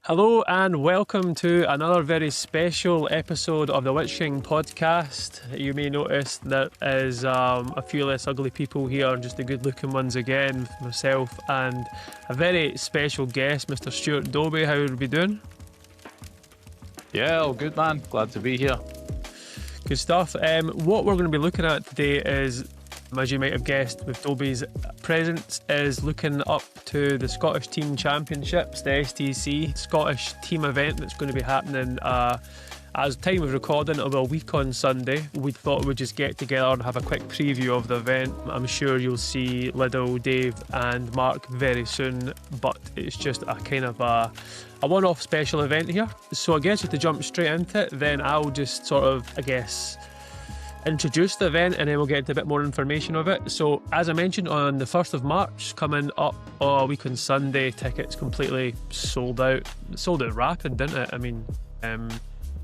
Hello and welcome to another very special episode of the Witch King podcast. You may notice there is a few less ugly people here, just the good looking ones again, myself and a very special guest, Mr. Stuart Dobbie. How are we doing? Yeah, all good, man. Glad to be here. Good stuff. What we're going to be looking at today is, as you might have guessed, with Dobie's presence, is looking up to the Scottish Team Championships, the STC Scottish team event that's going to be happening as time of recording, it'll be a week on Sunday. We thought we'd just get together and have a quick preview of the event. I'm sure you'll see Liddell, Dave and Mark very soon, but it's just a kind of a one-off special event here. So I guess just to jump straight into it, then I'll just sort of, introduce the event and then we'll get into a bit more information of it. So as I mentioned, on the 1st of March, coming up a week on Sunday, tickets completely sold out. It sold out rapid, didn't it? I mean, a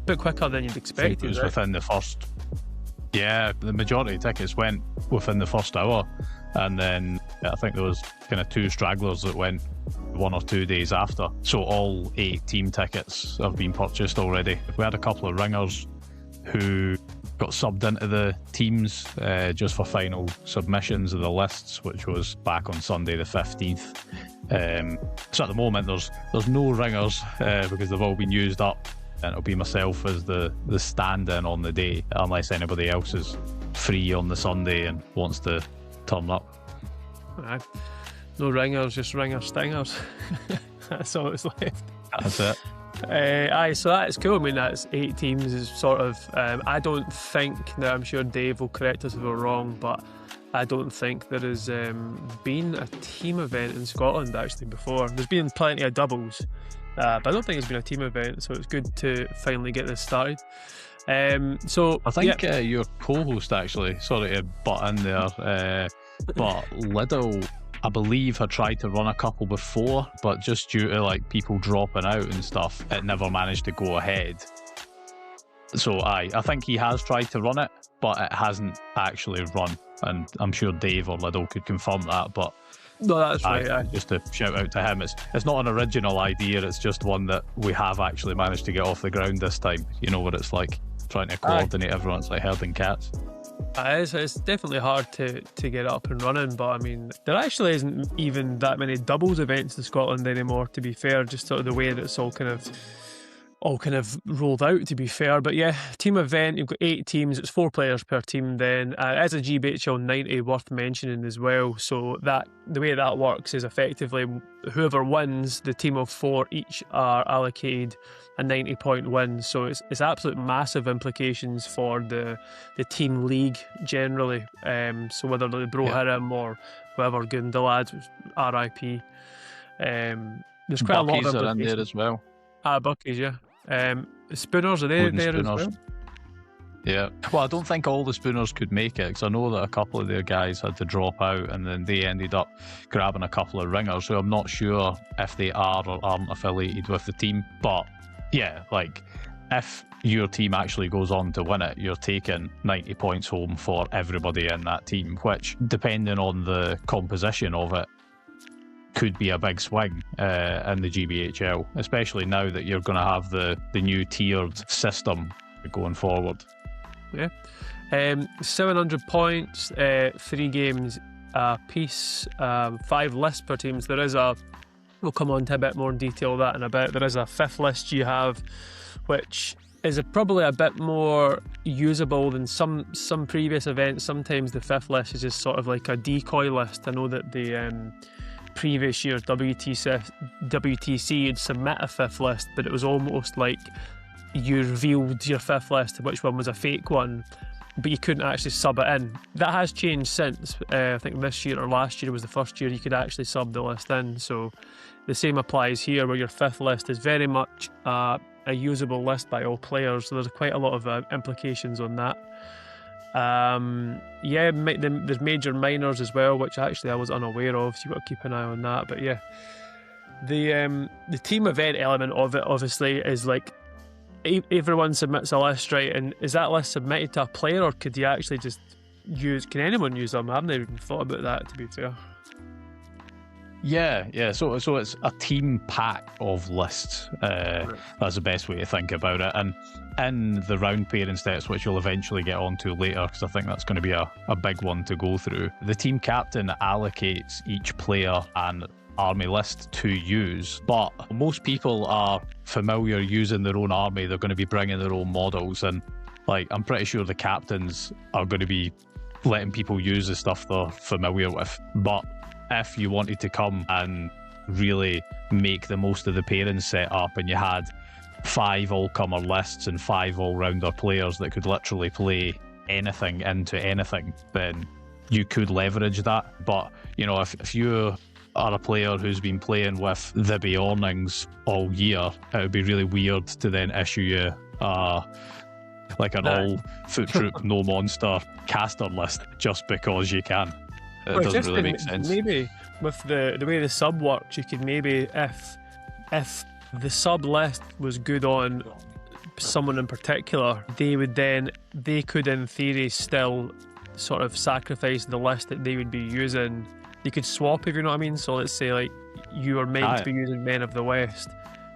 bit quicker than you'd expect. It was within the first... Yeah, the majority of tickets went within the first hour, and then I think there was kind of 2 stragglers that went 1 or 2 days after. So all 8 team tickets have been purchased already. We had a couple of ringers who got subbed into the teams just for final submissions of the lists, which was back on Sunday the 15th. So at the moment there's no ringers because they've all been used up, and it'll be myself as the stand-in on the day, unless anybody else is free on the Sunday and wants to turn up. No ringers, just ringer stingers. That's all that's left. That's it. So that is cool. I mean, that's 8 teams is sort of, I don't think, now I'm sure Dave will correct us if we're wrong, but I don't think there has been a team event in Scotland actually before. There's been plenty of doubles, but I don't think it's been a team event, so it's good to finally get this started. So I think your co-host actually, sorry to butt in there, but Liddell, I believe, had tried to run a couple before, but just due to like people dropping out and stuff, it never managed to go ahead. So I think he has tried to run it, but it hasn't actually run, and I'm sure Dave or Liddell could confirm that. But no, that's right. Just to shout out to him, it's not an original idea, it's just one that we have actually managed to get off the ground this time. You know what it's like trying to coordinate everyone. It's like herding cats. It's definitely hard to get up and running, but I mean, there actually isn't even that many doubles events in Scotland anymore, to be fair, just sort of the way that it's all kind of rolled out, to be fair. But yeah, team event, you've got 8 teams, it's 4 players per team then. As a GBHL 90 worth mentioning as well, so that the way that works is effectively whoever wins, the team of 4 each are allocated a 90-point win. So it's absolute massive implications for the team league generally. So whether the Brohirim or whoever, Gundalads, RIP, there's quite Buckies a lot of are in there as well. Buckies, yeah. Spooners, are they Wooden there Spooners. as well? Yeah. Well, I don't think all the Spooners could make it, because I know that a couple of their guys had to drop out, and then they ended up grabbing a couple of ringers, so I'm not sure if they are or aren't affiliated with the team. But yeah, like, if your team actually goes on to win it, you're taking 90 points home for everybody in that team, which, depending on the composition of it, could be a big swing in the GBHL, especially now that you're going to have the new tiered system going forward. Yeah. 700 points, 3 games a piece, 5 lists per team. So we'll come on to a bit more detail of that in a bit. There is a 5th list you have, which is probably a bit more usable than some previous events. Sometimes the 5th list is just sort of like a decoy list. I know that the previous year's WTC you'd submit a 5th list, but it was almost like you revealed your 5th list, which one was a fake one, but you couldn't actually sub it in. That has changed since. I think this year or last year was the first year you could actually sub the list in. So the same applies here, where your 5th list is very much a usable list by all players. So there's quite a lot of implications on that. There's major minors as well, which actually I was unaware of, so you've got to keep an eye on that. But yeah, the team event element of it obviously is like everyone submits a list, right? And is that list submitted to a player, or could you actually just can anyone use them? I haven't even thought about that, to be fair. Yeah. So it's a team pack of lists. That's the best way to think about it. And in the round pairing steps, which we'll eventually get onto later, because I think that's going to be a big one to go through, the team captain allocates each player an army list to use, but most people are familiar using their own army. They're going to be bringing their own models, and like I'm pretty sure the captains are going to be letting people use the stuff they're familiar with. But if you wanted to come and really make the most of the pairing set up, and you had 5 all-comer lists and 5 all-rounder players that could literally play anything into anything, then you could leverage that. But, you know, if you are a player who's been playing with the Beornings all year, it would be really weird to then issue you like an all-foot troop, no monster caster list just because you can. It doesn't really make sense. Maybe with the way the sub works, you could maybe, if the sub list was good on someone in particular, they could in theory still sort of sacrifice the list that they would be using. You could swap, if you know what I mean. So let's say like you are meant to be using Men of the West,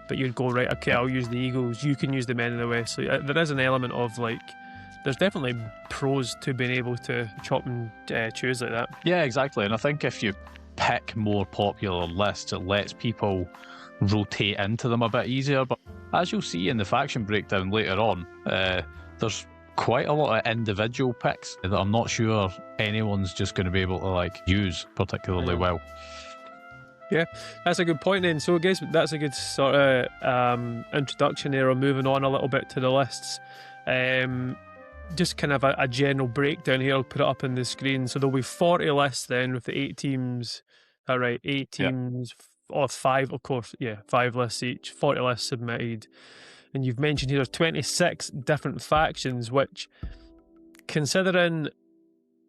but you'd go, right, okay, I'll use the Eagles, you can use the Men of the West. So there is an element of like, there's definitely pros to being able to chop and choose like that. Yeah, exactly. And I think if you pick more popular lists, it lets people rotate into them a bit easier. But as you'll see in the faction breakdown later on, there's quite a lot of individual picks that I'm not sure anyone's just going to be able to like use particularly well. Yeah, that's a good point then. So I guess that's a good sort of introduction there, or moving on a little bit to the lists. Just kind of a general breakdown here. I'll put it up on the screen. So there'll be 40 lists then with the 8 teams. All right, 8 teams, or 5, of course. Yeah, 5 lists each, 40 lists submitted. And you've mentioned here there's 26 different factions, which, considering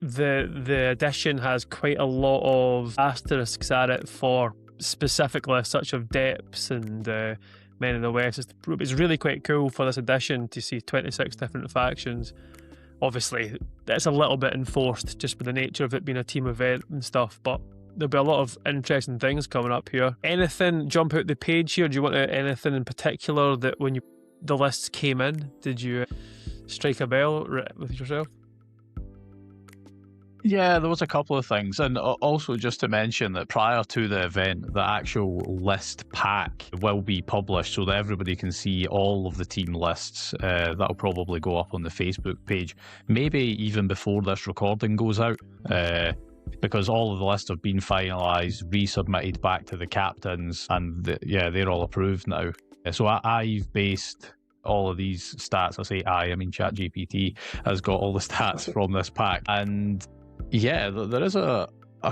the edition has quite a lot of asterisks at it for specific lists, such as depths and Men of the West. It's really quite cool for this edition to see 26 different factions. Obviously, that's a little bit enforced just with the nature of it being a team event and stuff, but there'll be a lot of interesting things coming up here. Anything jump out the page here? Do you want anything in particular that when the lists came in, did you strike a bell with yourself? Yeah, there was a couple of things. And also just to mention that prior to the event, the actual list pack will be published so that everybody can see all of the team lists. That'll probably go up on the Facebook page, maybe even before this recording goes out, because all of the lists have been finalised, resubmitted back to the captains, and they're all approved now. So I've based all of these stats. I say I mean ChatGPT has got all the stats from this pack. And yeah, there is a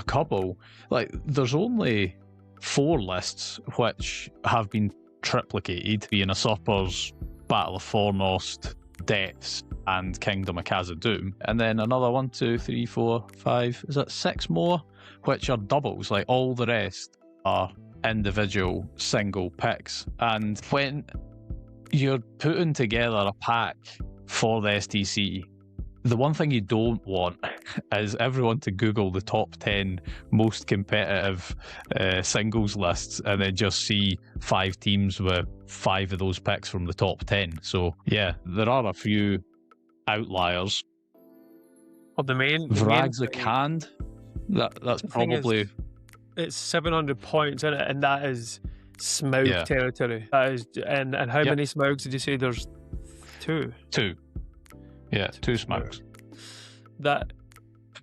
couple. Like, there's only 4 lists which have been triplicated, being Usurpers, Battle of Fornost, Depths, and Kingdom of Khazad-dûm. And then another 1, 2, 3, 4, 5, is that 6 more, which are doubles. Like, all the rest are individual single picks. And when you're putting together a pack for the STC, the one thing you don't want is everyone to Google the top 10 most competitive singles lists and then just see 5 teams with 5 of those picks from the top 10. So yeah, there are a few outliers. Well, the main Vragzakand, that's probably... It's 700 points in it, and that is Smaug territory. That is, and how many Smaugs did you say? There's 2. 2. Yeah, 2 Smaugs. That.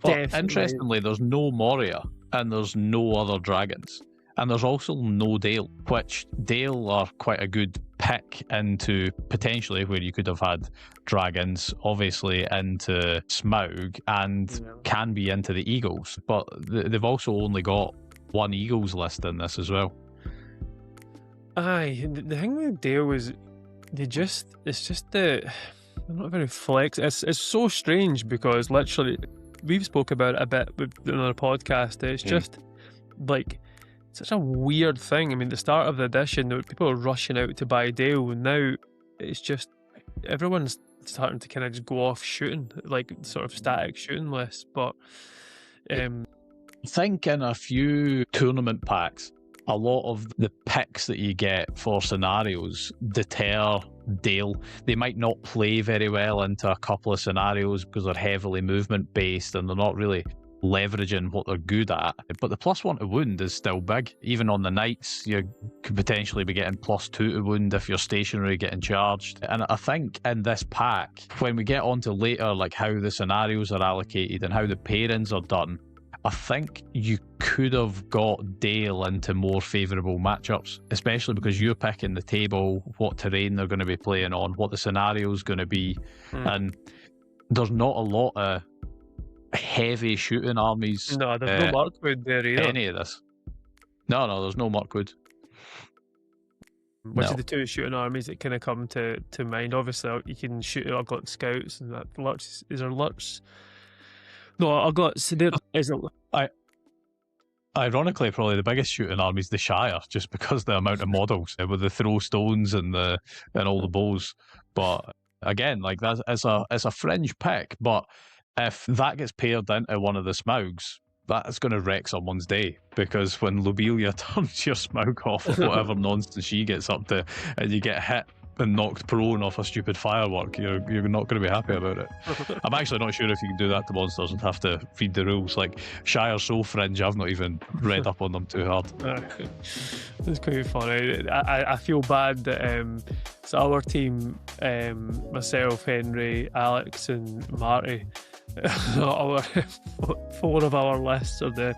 But interestingly, there's no Moria and there's no other dragons, and there's also no Dale, which Dale are quite a good pick into potentially where you could have had dragons, obviously into Smaug, and can be into the Eagles. But they've also only got 1 Eagles list in this as well. Aye, the thing with Dale is they're not very flex. It's so strange because literally we've spoke about it a bit with another podcast. It's just like such a weird thing. I mean, the start of the edition, people are rushing out to buy Dale, and now it's just everyone's starting to kind of just go off shooting, like sort of static shooting lists. But I think in a few tournament packs, a lot of the picks that you get for scenarios deter Dale. They might not play very well into a couple of scenarios because they're heavily movement based and they're not really leveraging what they're good at. But the +1 to wound is still big. Even on the knights, you could potentially be getting +2 to wound if you're stationary getting charged. And I think in this pack, when we get onto later, like how the scenarios are allocated and how the pairings are done, I think you could have got Dale into more favourable matchups, especially because you're picking the table, what terrain they're going to be playing on, what the scenario's going to be. And there's not a lot of heavy shooting armies. No, there's no Markwood there either. Any of this. No, there's no Markwood. Which are the two shooting armies that kind of come to mind? Obviously, you can shoot Uglut Scouts and that. Lurks, is there Lurks? No, Ugluts. Ironically, probably the biggest shooting army is the Shire, just because the amount of models with the throw stones and all the bows. But again, like that's it's a fringe pick. But if that gets paired into one of the Smaugs, that's going to wreck someone's day, because when Lobelia turns your Smaug off or whatever nonsense she gets up to, and you get hit and knocked prone off a stupid firework, you're not going to be happy about it. I'm actually not sure if you can do that to monsters and have to read the rules. Like, Shire's so fringe, I've not even read up on them too hard. It's quite funny. I feel bad that it's our team, myself, Henry, Alex and Marty, our 4 of our lists are the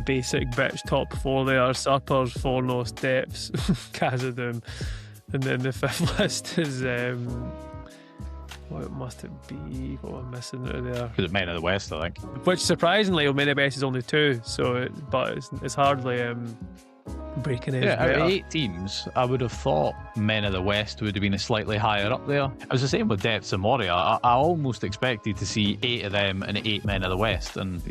basic bitch top 4 there: Suppers, Fornos, Depths, Khazad-dûm. And then the 5th list is what must it be? What am I missing out of there? Is it Men of the West, I think? Which surprisingly, Men of the West is only 2, so but it's hardly breaking edge. Yeah, out of 8 teams, I would have thought Men of the West would have been slightly higher up there. It was the same with Depths and Moria. I almost expected to see 8 of them and 8 Men of the West, and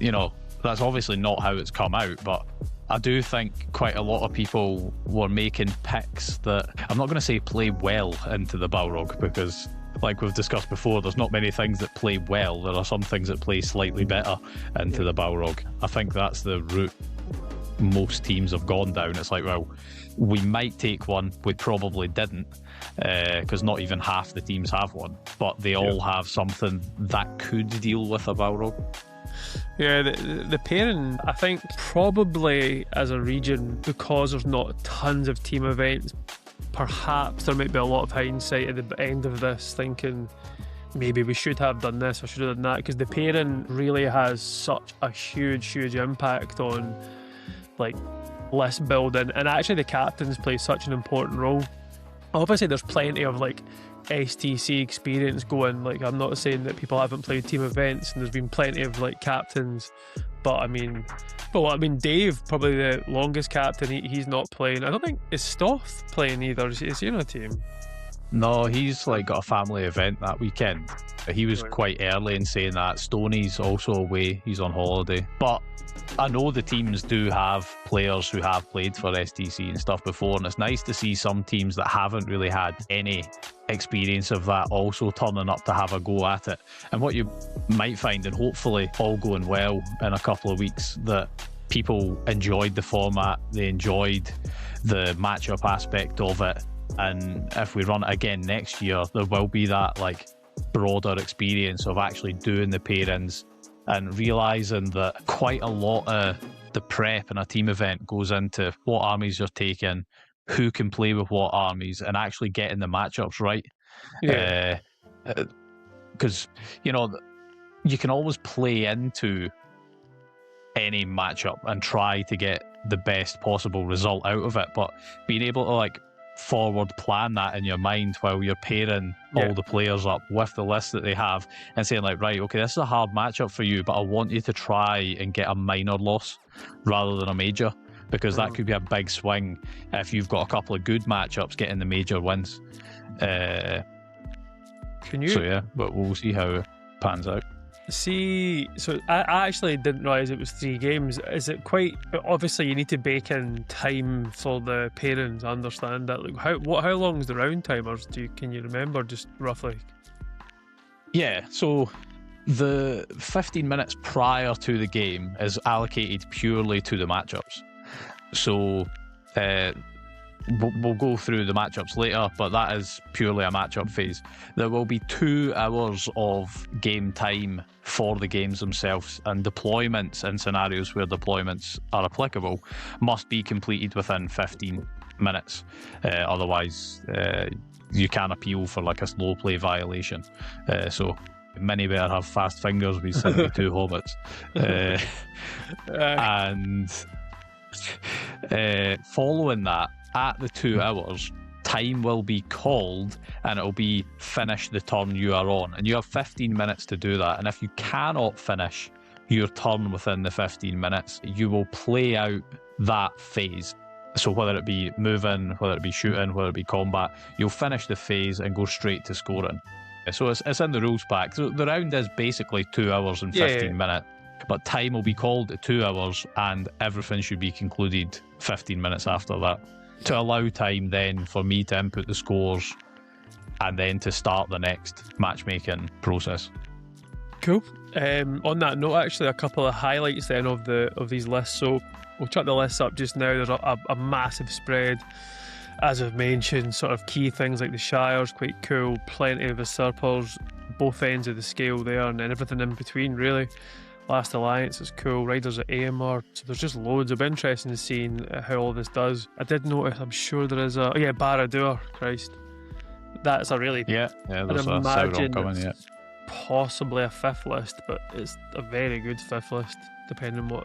that's obviously not how it's come out, but I do think quite a lot of people were making picks that, I'm not going to say play well into the Balrog, because like we've discussed before, there's not many things that play well. There are some things that play slightly better into the Balrog. I think that's the route most teams have gone down. It's like, well, we might take one, we probably didn't, because not even half the teams have one, but they all have something that could deal with a Balrog. Yeah, the pairing, I think probably as a region, because there's not tons of team events, perhaps there might be a lot of hindsight at the end of this thinking maybe we should have done this or should have done that, because the pairing really has such a huge impact on like list building, and actually the captains play such an important role. Obviously there's plenty of like STC experience going, like I'm not saying that people haven't played team events, and there's been plenty of like captains, but I mean Dave, probably the longest captain, he's not playing. I don't think is Stoff playing either. Is he on a team? No, he's like got a family event that weekend. He was quite early in saying that. Stoney's also away, he's on holiday. But I know the teams do have players who have played for STC and stuff before, and it's nice to see some teams that haven't really had any experience of that also turning up to have a go at it. And what you might find, and hopefully all going well in a couple of weeks, that people enjoyed the format, they enjoyed the matchup aspect of it, and if we run it again next year, there will be that like broader experience of actually doing the pairings and realising that quite a lot of the prep in a team event goes into what armies you're taking, who can play with what armies, and actually getting the matchups right. Yeah. Because, you can always play into any matchup and try to get the best possible result out of it, but being able to like forward plan that in your mind while you're pairing all the players up with the list that they have and saying like, right, okay, this is a hard matchup for you, but I want you to try and get a minor loss rather than a major, because that could be a big swing if you've got a couple of good matchups getting the major wins. So yeah, but we'll see how it pans out. See, so I actually didn't realise it was 3 games. Is it quite... Obviously, you need to bake in time for the pairings, I understand that. Like, how long is the round timers? Can you remember, just roughly? Yeah, so the 15 minutes prior to the game is allocated purely to the matchups. So we'll go through the matchups later, but that is purely a matchup phase. There will be 2 hours of game time for the games themselves, and deployments in scenarios where deployments are applicable must be completed within 15 minutes. Otherwise, you can appeal for like a slow play violation. So many better have fast fingers. We sent me 2 hobbits. And following that, at the 2 hours, time will be called and it'll be finish the turn you are on. And you have 15 minutes to do that. And if you cannot finish your turn within the 15 minutes, you will play out that phase. So whether it be moving, whether it be shooting, whether it be combat, you'll finish the phase and go straight to scoring. So it's in the rules pack. So the round is basically 2 hours and 15 minutes. But time will be called at 2 hours and everything should be concluded 15 minutes after that, to allow time then for me to input the scores and then to start the next matchmaking process. Cool. On that note, actually, a couple of highlights then of these lists. So we'll chuck the lists up just now. There's a massive spread. As I've mentioned, sort of key things like the Shire's quite cool, plenty of usurpers, both ends of the scale there, and then everything in between, really. Last Alliance is cool, Riders at AMR, so there's just loads. It'll be interesting to see how all this does. I did notice, I'm sure there is Barad-dûr, Christ. That's a really... Yeah, there's a Sauron coming, yeah. Possibly a 5th list, but it's a very good 5th list, depending on what...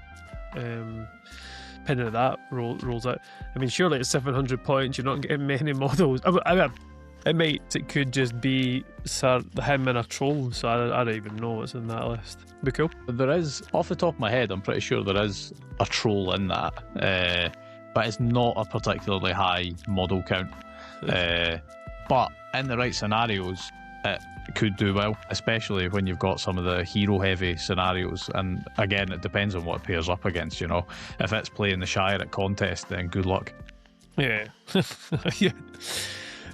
depending on that rolls out. I mean, surely at 700 points, you're not getting many models. It could just be him and a troll, so I don't even know what's in that list. Be cool. There is, off the top of my head, I'm pretty sure there is a troll in that, but it's not a particularly high model count. But in the right scenarios, it could do well, especially when you've got some of the hero-heavy scenarios. And again, it depends on what it pairs up against, you know. If it's playing the Shire at contest, then good luck. Yeah.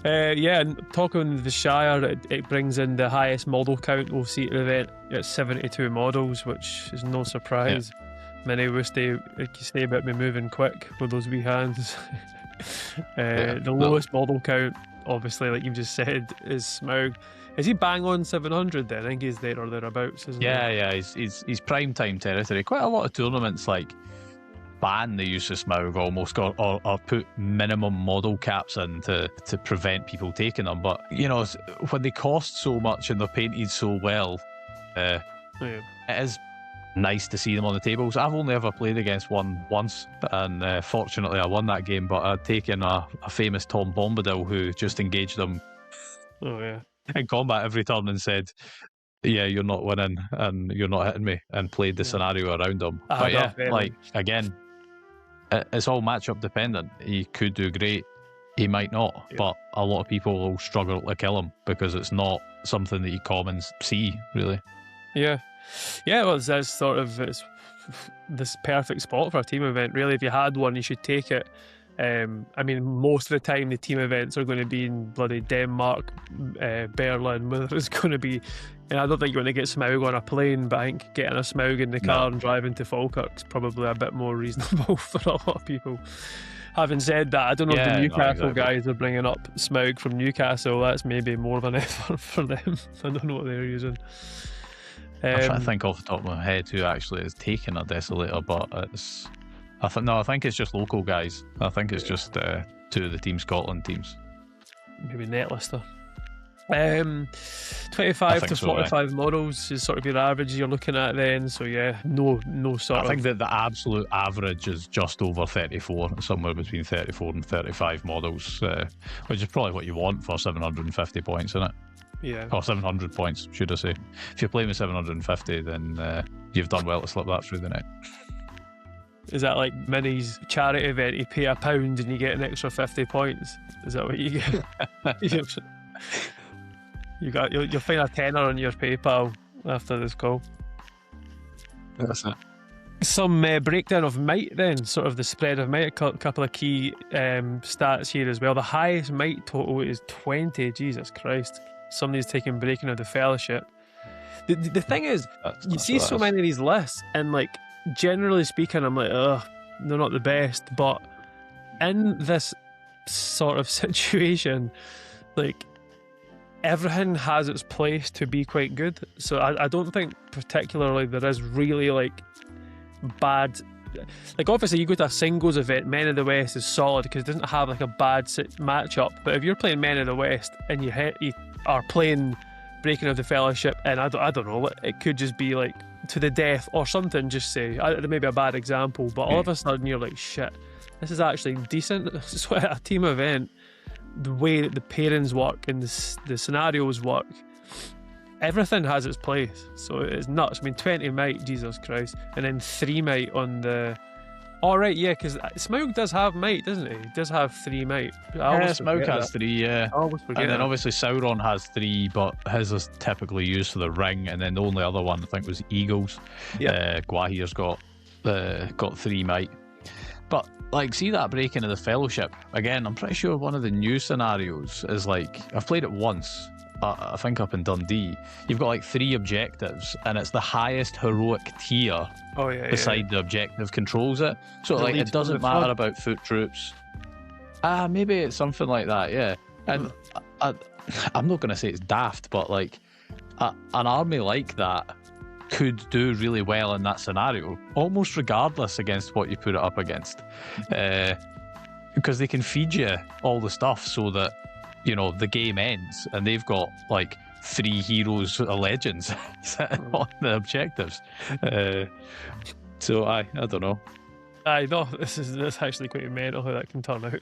And talking the Shire, it brings in the highest model count we'll see at the event at 72 models, which is no surprise. Yeah. Many will stay about me moving quick with those wee hands. The lowest model count, obviously, like you've just said, is Smaug. Is he bang on 700 then? I think he's there or thereabouts, isn't he? Yeah, he's prime time territory. Quite a lot of tournaments like ban the use of Smaug almost, or put minimum model caps in to prevent people taking them. But, you know, when they cost so much and they're painted so well, it is nice to see them on the tables. I've only ever played against one once, and fortunately I won that game, but I'd taken a famous Tom Bombadil who just engaged them in combat every turn and said, yeah, you're not winning and you're not hitting me, and played the scenario around him. But yeah, like, again, it's all matchup dependent. He could do great, he might not, but a lot of people will struggle to kill him because it's not something that you commons see, really. Well, that's sort of it's this perfect spot for a team event, really. If you had one, you should take it. I mean, most of the time the team events are going to be in bloody Denmark, Berlin, whether it's going to be, and I don't think you're going to get Smaug on a plane, but I think getting a Smaug in the car and driving to Falkirk is probably a bit more reasonable for a lot of people. Having said that, I don't know if the Newcastle guys are bringing up Smaug from Newcastle. That's maybe more of an effort for them. I don't know what they're using. I'm trying to think off the top of my head who actually is taking a Desolator, but it's... I think it's just local guys. I think it's just 2 of the Team Scotland teams. Maybe Netlister. 25 to 45 models is sort of your average you're looking at then. So yeah, no sort of... I think that the absolute average is just over 34, somewhere between 34 and 35 models, which is probably what you want for 750 points, isn't it? Yeah. Or 700 points, should I say. If you're playing with 750, then you've done well to slip that through the net. Is that like Minnie's charity event? You pay £1 and you get an extra 50 points. Is that what you get? You'll find a tenner on your PayPal after this call. That's it. Some breakdown of might then, sort of the spread of might. A couple of key stats here as well. The highest might total is 20. Jesus Christ. Somebody's taking Breaking of the Fellowship. The thing is, you see so many of these lists, and like generally speaking, I'm like, ugh, they're not the best. But in this sort of situation, like everything has its place to be quite good. So I don't think particularly there is really like bad. Like obviously you go to a singles event, Men of the West is solid because it doesn't have like a bad matchup. But if you're playing Men of the West and you are playing Breaking of the Fellowship, and I don't know, it could just be like to the death or something. Just say maybe a bad example, but all of a sudden you're like, shit, this is actually decent. It's a team event. The way that the pairings work and the scenarios work, everything has its place. So it's nuts. I mean, 20 might, Jesus Christ, and then 3 might on the. All right, yeah, because Smaug does have might, doesn't he? He does have 3 might. Smaug has 3, yeah. I always forget and then that. obviously Sauron has 3, but his is typically used for the ring. And then the only other one I think was Eagles. Yeah. Gwahir's got 3 might. But like, see that Breaking of the Fellowship again. I'm pretty sure one of the new scenarios is like, I've played it once. I think up in Dundee, you've got like 3 objectives, and it's the highest heroic tier beside the objective controls it. So like, it doesn't matter about foot troops. Maybe it's something like that, yeah. And I'm not going to say it's daft, but like an army like that could do really well in that scenario, almost regardless against what you put it up against, because they can feed you all the stuff so that, you know, the game ends and they've got like 3 heroes of legends on the objectives. So I don't know. I know this actually quite mental how that can turn out.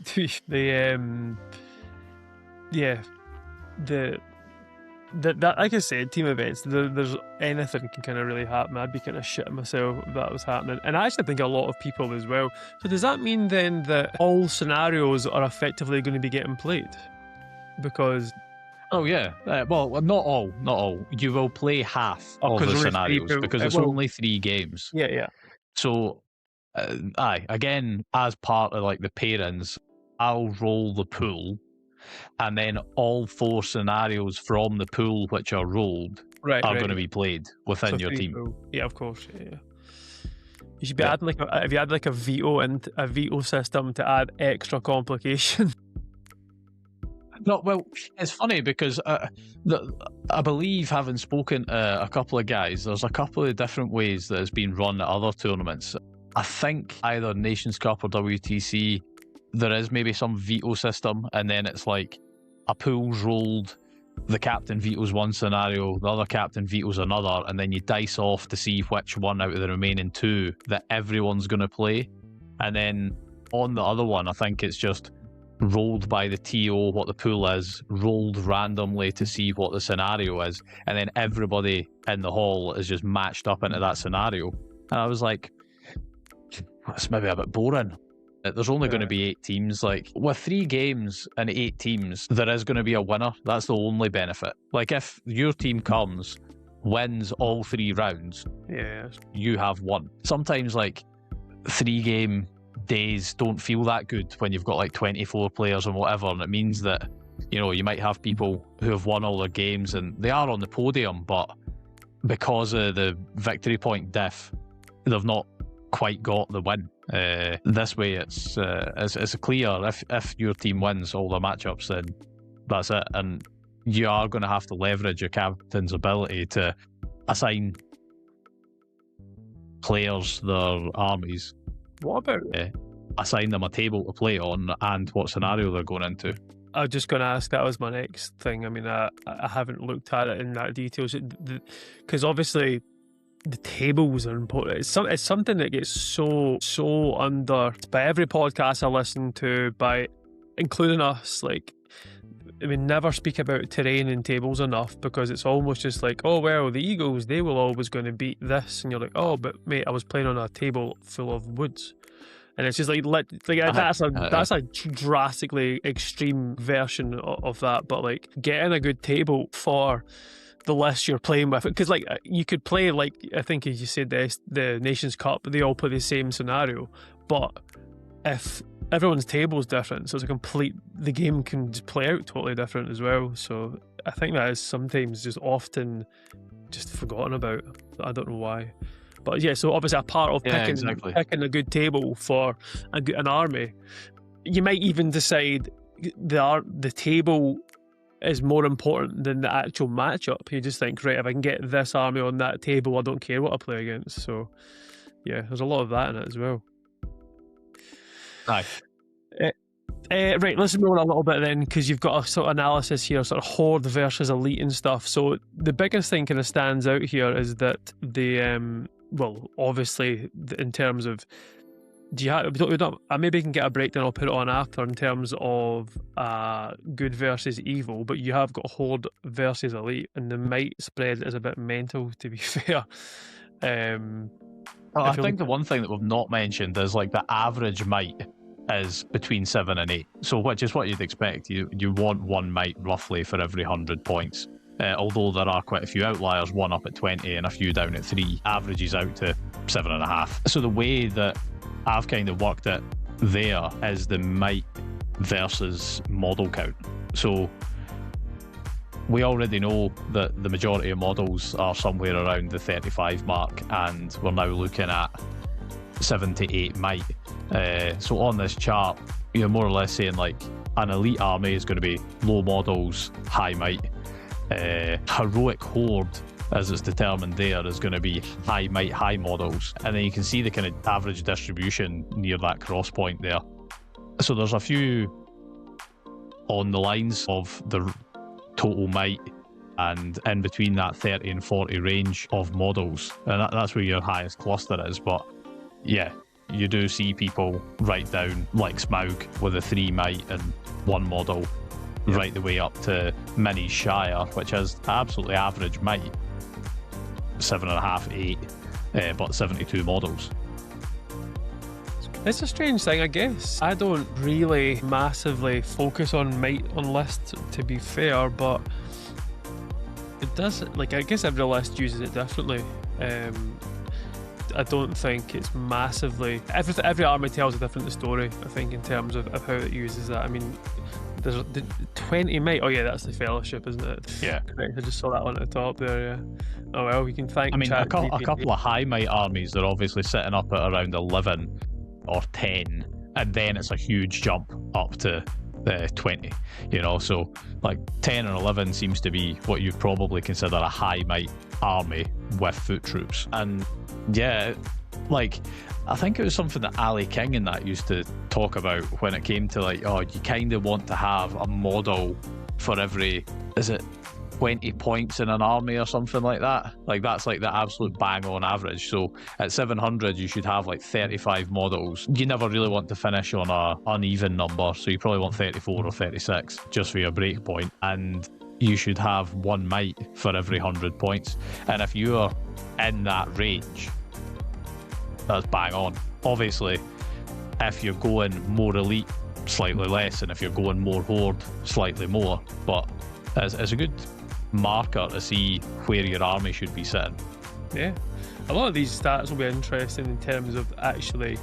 That like I said, team events. There's anything can kind of really happen. I'd be kind of shitting myself if that was happening, and I actually think a lot of people as well. So does that mean then that all scenarios are effectively going to be getting played? Because well, not all. You will play half of the scenarios because it's only 3 games. Yeah. So, again, as part of like the pairings, I'll roll the pool, and then all 4 scenarios from the pool which are rolled are going to be played within your team. Pool. Yeah, of course. Yeah. You should be adding like if you had like a veto system to add extra complication. No, well, it's funny because I believe, having spoken to a couple of guys, there's a couple of different ways that it's been run at other tournaments. I think either Nations Cup or WTC, there is maybe some veto system, and then it's like a pool's rolled, the captain vetoes one scenario, the other captain vetoes another, and then you dice off to see which one out of the remaining 2 that everyone's going to play. And then on the other one, I think it's just rolled by the TO what the pool is, rolled randomly to see what the scenario is, and then everybody in the hall is just matched up into that scenario. And I was like, that's maybe a bit boring. There's only going to be 8 teams. Like, with 3 games and 8 teams, there is going to be a winner. That's the only benefit. Like, if your team comes, wins all 3 rounds, you have won. Sometimes like 3-game days don't feel that good when you've got like 24 players and whatever, and it means that, you know, you might have people who have won all their games and they are on the podium, but because of the victory point diff, they've not quite got the win. This way it's clear, if your team wins all the matchups, then that's it, and you are going to have to leverage your captain's ability to assign players their armies. What about assign them a table to play on and what scenario they're going into? I was just going to ask, that was my next thing. I mean, I haven't looked at it in that details because obviously the tables are important. It's something that gets so under by every podcast I listen to, by including us. Like, we never speak about terrain and tables enough because it's almost just like, oh well, the Eagles, they will always going to beat this, and you're like, oh but mate, I was playing on a table full of woods. And it's just like that's a drastically extreme version of that. But like, getting a good table for the list you're playing with, because like you could play, like I think as you said, the Nations Cup, they all play the same scenario, but if everyone's table is different, so the game can just play out totally different as well. So I think that is sometimes just often just forgotten about. I don't know why. But yeah, so obviously a part of picking a good table for an army, you might even decide the table is more important than the actual matchup. You just think, right, if I can get this army on that table, I don't care what I play against. So yeah, there's a lot of that in it as well. Aye. Right, let's move on a little bit then, because you've got a sort of analysis here, sort of horde versus elite and stuff. So the biggest thing kind of stands out here is that well, obviously in terms of, maybe you can get a breakdown, I'll put it on after, in terms of good versus evil, but you have got horde versus elite, and the might spread is a bit mental, to be fair. I think the one thing that we've not mentioned is like the average might is between 7 and 8, so which is what you'd expect. You want 1 might roughly for every 100 points. Although there are quite a few outliers, one up at 20 and a few down at 3, averages out to 7.5. So the way that I've kind of worked it there is the might versus model count. So we already know that the majority of models are somewhere around the 35 mark, and we're now looking at 7 to 8 might. So on this chart, you're more or less saying like an elite army is going to be low models, high might. Heroic horde, as it's determined there, is going to be high might, high models, and then you can see the kind of average distribution near that cross point there. So there's a few on the lines of the total might, and in between that 30 and 40 range of models, and that's where your highest cluster is. But yeah, you do see people right down like Smaug with a 3 might and 1 model, right the way up to Mini Shire, which has absolutely average might, 7.5, 8, but 72 models. It's a strange thing, I guess. I don't really massively focus on might on lists, to be fair, but it does, like, I guess every list uses it differently. I don't think it's massively... Every army tells a different story, I think, in terms of how it uses that. I mean, there's the 20 might. Oh yeah, that's the fellowship, isn't it? Yeah. Correct. I just saw that one at the top there, yeah. Oh well, we can thank... I mean, a couple of high might armies, they're obviously sitting up at around 11 or 10, and then it's a huge jump up to 20, you know. So like 10 and 11 seems to be what you'd probably consider a high might army with foot troops. And yeah, like, I think it was something that Ali King and that used to talk about when it came to like, oh, you kind of want to have a model for every, is it 20 points in an army or something like that? Like, that's like the absolute bang on average. So at 700 you should have like 35 models. You never really want to finish on a uneven number, so you probably want 34 or 36 just for your break point, and you should have 1 might for every 100 points. And if you're in that range, that's bang on. Obviously, if you're going more elite, slightly less, and if you're going more horde, slightly more. But it's a good marker to see where your army should be sitting. Yeah, a lot of these stats will be interesting in terms of actually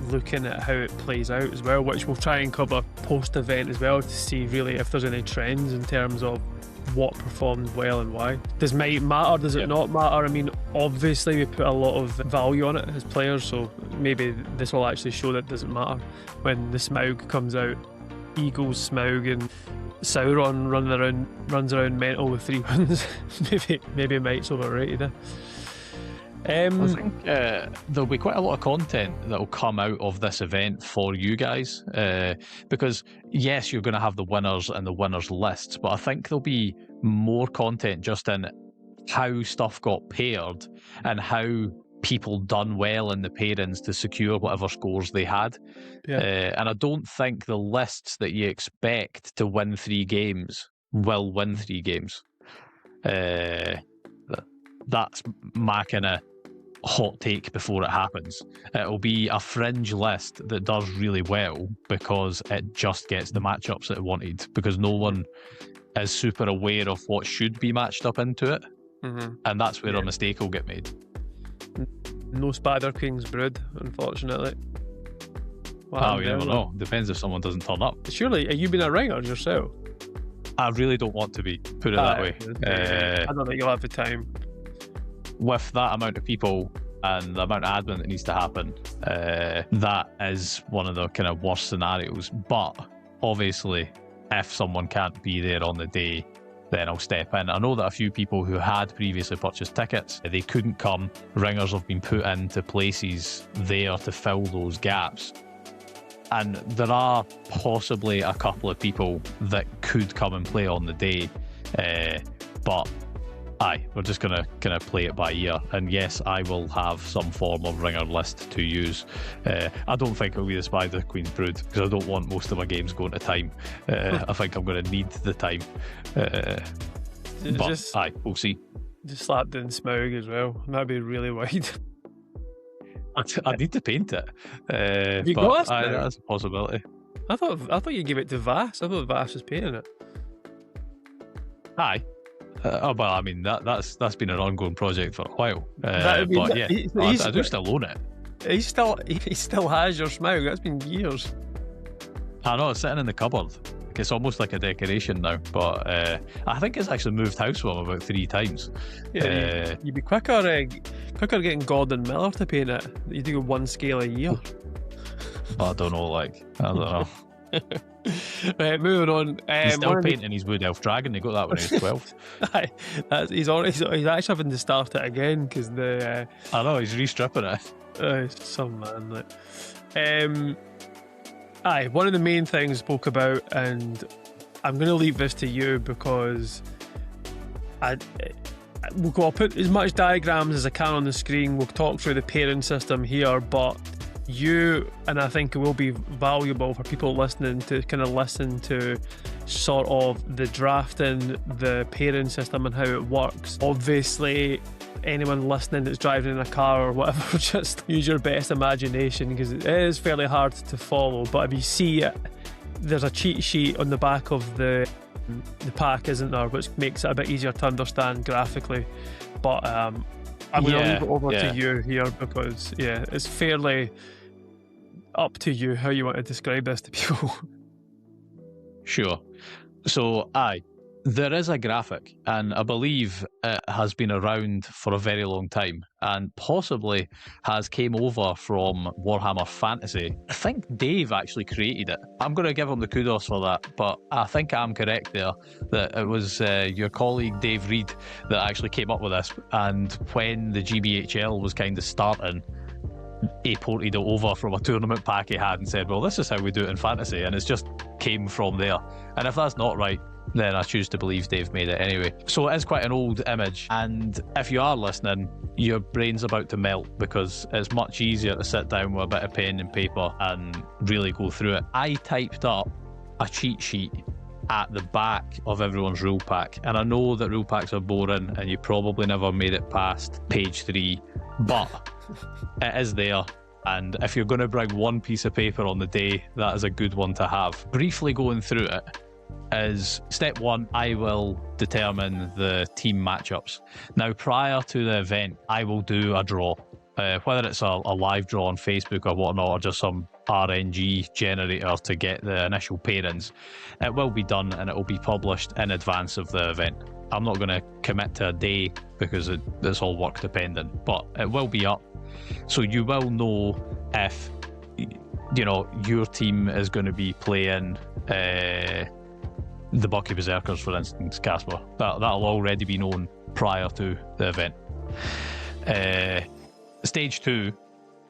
looking at how it plays out as well, which we'll try and cover post-event as well, to see really if there's any trends in terms of what performed well and why. Does might matter? Does it not matter? I mean, obviously we put a lot of value on it as players, so maybe this will actually show that it doesn't matter. When the Smaug comes out, Eagles, Smaug and Sauron runs around mental with 3 guns. maybe might's overrated. I think there'll be quite a lot of content that will come out of this event for you guys, because yes, you're going to have the winners and the winners lists, but I think there'll be more content just in how stuff got paired and how people done well in the pairings to secure whatever scores they had. And I don't think the lists that you expect to win 3 games will win 3 games. That's my kind of hot take before it happens. It'll be a fringe list that does really well because it just gets the matchups that it wanted, because no one is super aware of what should be matched up into it. And that's where a mistake will get made. No Spider King's brood, unfortunately. You never know. Depends if someone doesn't turn up. Surely, are you being a ringer yourself? I really don't want to be, put it that way. I don't think you'll have the time. with that amount of people and the amount of admin that needs to happen, that is one of the kind of worst scenarios. But obviously, if someone can't be there on the day, then I'll step in. I know that a few people who had previously purchased tickets, they couldn't come. Ringers have been put into places there to fill those gaps. And there are possibly a couple of people that could come and play on the day. But aye, we're just going to kind of play it by ear. And yes, I will have some form of ringer list to use. I don't think it'll be the Spider of the Queen's Brood, because I don't want most of my games going to time. I think I'm going to need the time. But aye, we'll see. Just slap in Smaug as well. That'd be really wide. I need to paint it. Have you got aye, that's a possibility. I thought you gave it to Vass. I thought Vass was painting it. Aye. Well, I mean that's been an ongoing project for a while. But yeah, I do still own it. He still has your Smaug. That's been years. I know, it's sitting in the cupboard. It's almost like a decoration now. But I think it's actually moved house from about 3 times. Yeah, you'd be quicker getting Gordon Miller to paint it. You do 1 scale a year. I don't know. I don't know. Right, moving on. He's still painting his Wood Elf Dragon. He got that when he was 12. He's actually having to start it again because the. I know, he's re-stripping it. Some man. Aye, one of the main things spoke about, and I'm going to leave this to you because I'll put as much diagrams as I can on the screen. We'll talk through the pairing system here, but and I think it will be valuable for people listening to kind of listen to sort of the drafting, the pairing system and how it works. Obviously, anyone listening that's driving in a car or whatever, just use your best imagination because it is fairly hard to follow. But if you see it, there's a cheat sheet on the back of the pack, isn't there, which makes it a bit easier to understand graphically. But I'm going to leave it over to you here because it's fairly up to you how you want to describe this to people. Sure. So, there is a graphic, and I believe it has been around for a very long time, and possibly has came over from Warhammer Fantasy. I think Dave actually created it. I'm going to give him the kudos for that, but I think I'm correct there, that it was your colleague Dave Reed that actually came up with this, and when the GBHL was kind of starting, he ported it over from a tournament pack he had and said, well, this is how we do it in fantasy, and it's just came from there. And if that's not right, then I choose to believe Dave made it anyway. So it is quite an old image, and if you are listening, your brain's about to melt because it's much easier to sit down with a bit of pen and paper and really go through it. I typed up a cheat sheet at the back of everyone's rule pack, and I know that rule packs are boring and you probably never made it past page 3, but it is there. And if you're going to bring one piece of paper on the day, that is a good one to have. Briefly going through it is, step 1, I will determine the team matchups. Now, prior to the event, I will do a draw. Whether it's a live draw on Facebook or whatnot, or just some RNG generator to get the initial pairings, it will be done and it will be published in advance of the event. I'm not going to commit to a day because it's all work dependent, but it will be up. So you will know if, your team is going to be playing the Bucky Berserkers, for instance, Casper. That'll already be known prior to the event. Stage 2,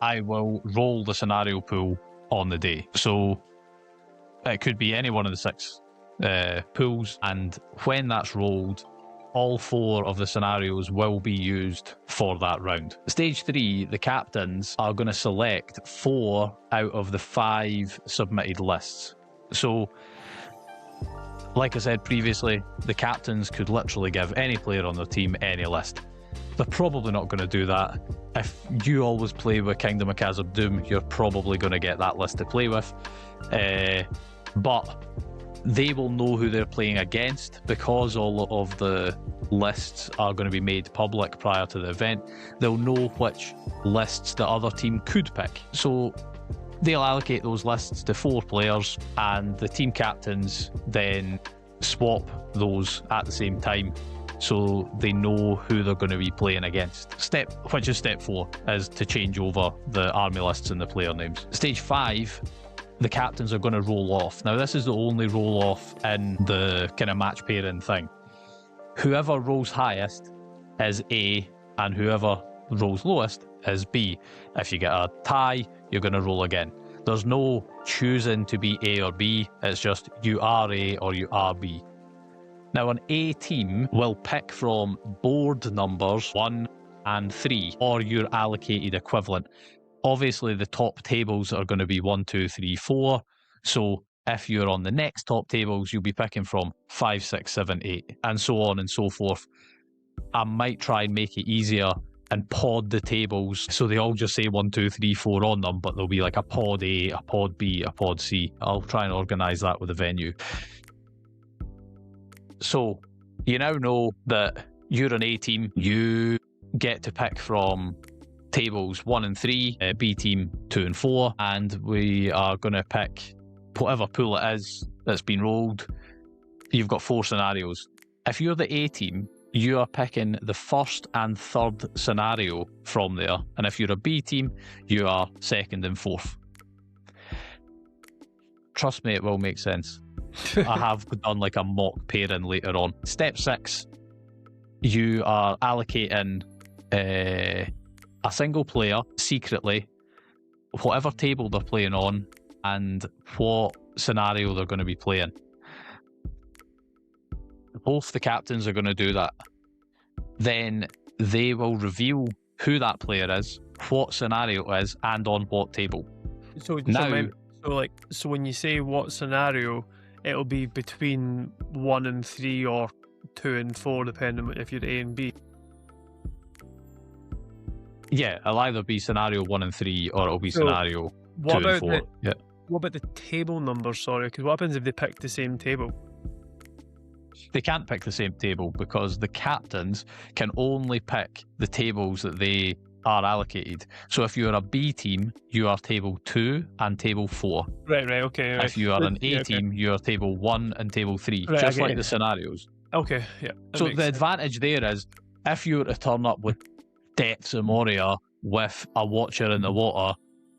I will roll the scenario pool on the day. So it could be any one of the 6 pools, and when that's rolled, all 4 of the scenarios will be used for that round. Stage 3, the captains are going to select 4 out of the 5 submitted lists. So, like I said previously, the captains could literally give any player on their team any list. They're probably not going to do that. If you always play with Kingdom of Khazad-dûm, you're probably going to get that list to play with. But they will know who they're playing against because all of the lists are going to be made public prior to the event. They'll know which lists the other team could pick. So they'll allocate those lists to 4 players, and the team captains then swap those at the same time so they know who they're going to be playing against. Step 4 is to change over the army lists and the player names. Stage 5, the captains are going to roll off. Now, this is the only roll off in the kind of match pairing thing. Whoever rolls highest is A, and whoever rolls lowest is B. If you get a tie, you're going to roll again. There's no choosing to be A or B, it's just you are A or you are B. Now, an A team will pick from board numbers 1 and 3, or your allocated equivalent. Obviously, the top tables are going to be 1, 2, 3, 4. So if you're on the next top tables, you'll be picking from 5, 6, 7, 8, and so on and so forth. I might try and make it easier and pod the tables so they all just say 1, 2, 3, 4 on them, but there'll be like a pod A, a pod B, a pod C. I'll try and organise that with the venue. So you now know that you're an A team. You get to pick from tables 1 and 3, B team 2 and 4, and we are going to pick whatever pool it is that's been rolled. You've got 4 scenarios. If you're the A team, you are picking the first and third scenario from there, and if you're a B team, you are second and fourth. Trust me, it will make sense. I have done like a mock pairing later on. Step 6, you are allocating a single player secretly, whatever table they're playing on, and what scenario they're going to be playing. Both the captains are going to do that. Then they will reveal who that player is, what scenario it is, and on what table. So when you say what scenario, it'll be between 1 and 3 or 2 and 4, depending on if you're A and B. Yeah, it'll either be scenario 1 and 3, or it'll be scenario 2 and 4. What about the table number, sorry? Because what happens if they pick the same table? They can't pick the same table because the captains can only pick the tables that they are allocated. So if you're a B team, you are table 2 and table 4. Right, okay. Right. If you are an A team, you are table 1 and table 3, just like the scenarios. Okay, yeah. So the advantage there is, if you were to turn up with Depths of Moria with a Watcher in the water,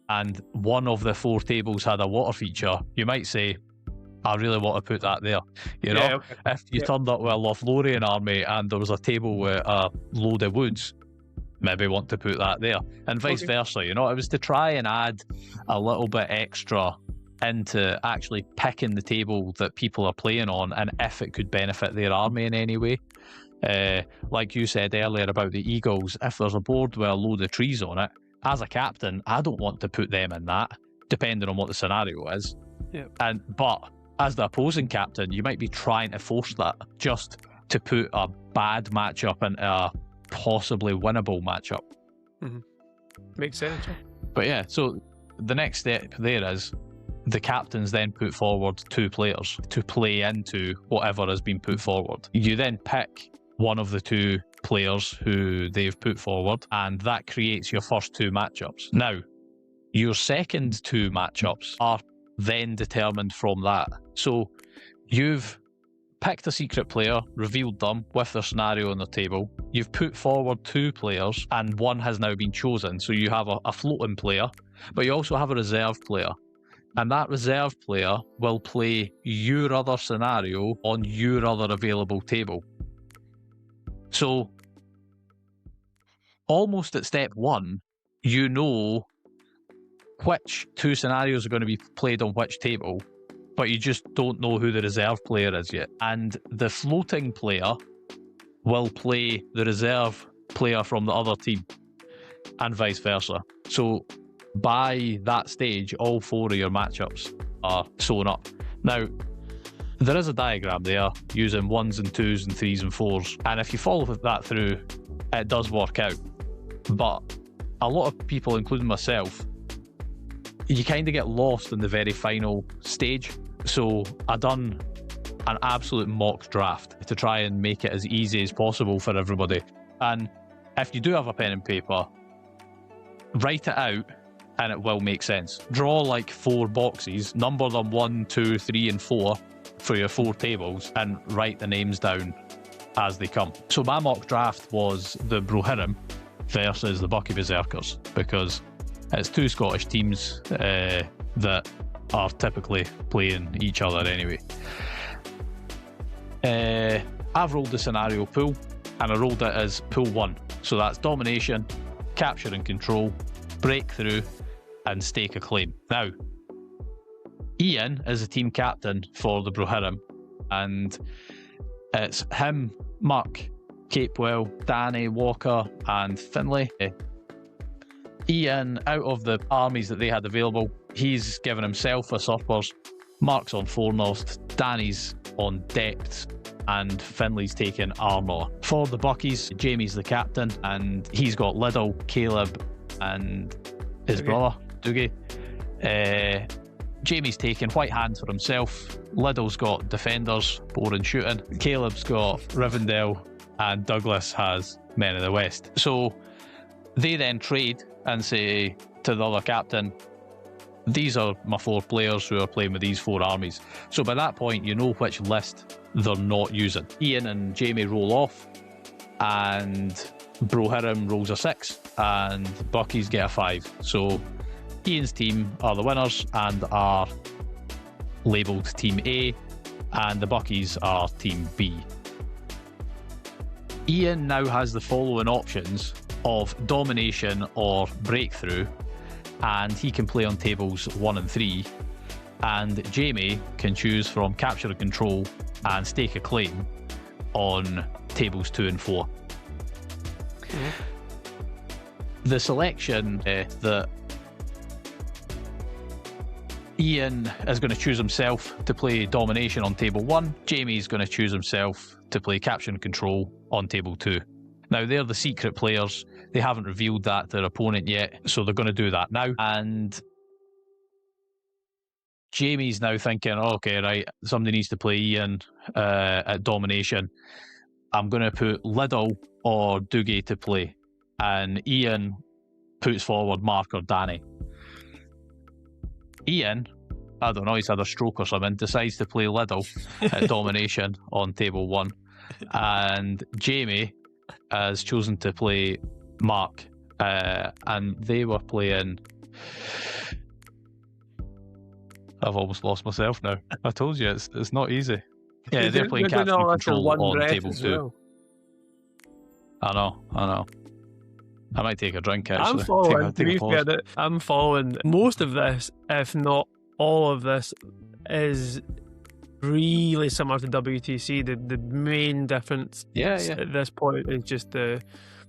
and one of the 4 tables had a water feature, you might say, I really want to put that there. You know, yeah, okay. If you turned up with a Lothlorien army and there was a table with a load of woods, maybe want to put that there, and vice versa. You know, it was to try and add a little bit extra into actually picking the table that people are playing on, and if it could benefit their army in any way. Like you said earlier about the Eagles, if there's a board with a load of trees on it, as a captain, I don't want to put them in that, depending on what the scenario is. Yeah. But as the opposing captain, you might be trying to force that just to put a bad matchup into a possibly winnable matchup. Mm-hmm. Makes sense. But yeah, so the next step there is the captains then put forward 2 players to play into whatever has been put forward. You then pick one of the 2 players who they've put forward, and that creates your first 2 matchups. Now, your second 2 matchups are then determined from that. So you've picked a secret player, revealed them with their scenario on the table. You've put forward 2 players, and one has now been chosen. So you have a floating player, but you also have a reserve player. And that reserve player will play your other scenario on your other available table. So almost at step 1, you know which 2 scenarios are going to be played on which table, but you just don't know who the reserve player is yet. And the floating player will play the reserve player from the other team, and vice versa. So by that stage, all 4 of your matchups are sewn up. Now, there is a diagram there using 1s and 2s and 3s and 4s, and if you follow that through, it does work out. But a lot of people, including myself, you kind of get lost in the very final stage. So I done an absolute mock draft to try and make it as easy as possible for everybody. And if you do have a pen and paper, write it out and it will make sense. Draw like 4 boxes, number them 1, 2, 3 and 4 for your 4 tables, and write the names down as they come. So my mock draft was the Brohirim versus the Bucky Berserkers, because it's two Scottish teams that are typically playing each other anyway. I've rolled the scenario pool, and I rolled it as pool 1. So that's domination, capture and control, breakthrough, and stake a claim. Now, Ian is the team captain for the Brohirim, and it's him, Mark, Capewell, Danny, Walker, and Finlay. Ian, out of the armies that they had available, he's given himself a surplus. Mark's on Foremost, Danny's on Depth, and Finley's taken Armour. For the Buckies, Jamie's the captain, and he's got Liddell, Caleb, and his brother, Dougie. Jamie's taken White Hand for himself. Liddell's got Defenders, Boring Shooting. Caleb's got Rivendell, and Douglas has Men of the West. So they then trade and say to the other captain, these are my 4 players who are playing with these 4 armies. So by that point, you know which list they're not using. Ian and Jamie roll off, and Brohirim rolls a 6, and Buckies get a 5. So Ian's team are the winners and are labelled Team A, and the Buckies are Team B. Ian now has the following options of domination or breakthrough, and he can play on tables 1 and 3, and Jamie can choose from capture and control and stake a claim on tables 2 and 4. The selection that Ian is going to choose himself to play domination on table 1, Jamie's going to choose himself to play capture and control on table 2. Now, they're the secret players. They haven't revealed that to their opponent yet, so they're going to do that now. And Jamie's now thinking, okay, right, somebody needs to play Ian at domination. I'm going to put Liddell or Dougie to play. And Ian puts forward Mark or Danny. Ian, I don't know, he's had a stroke or something, decides to play Liddell at domination on table 1. And Jamie has chosen to play Mark, and they were playing... I've almost lost myself now. I told you, it's not easy. Yeah, they're playing capture and control on table 2. Well. I know. I might take a drink, actually. I'm following most of this, if not all of this, is really similar to WTC. The main difference at this point is just the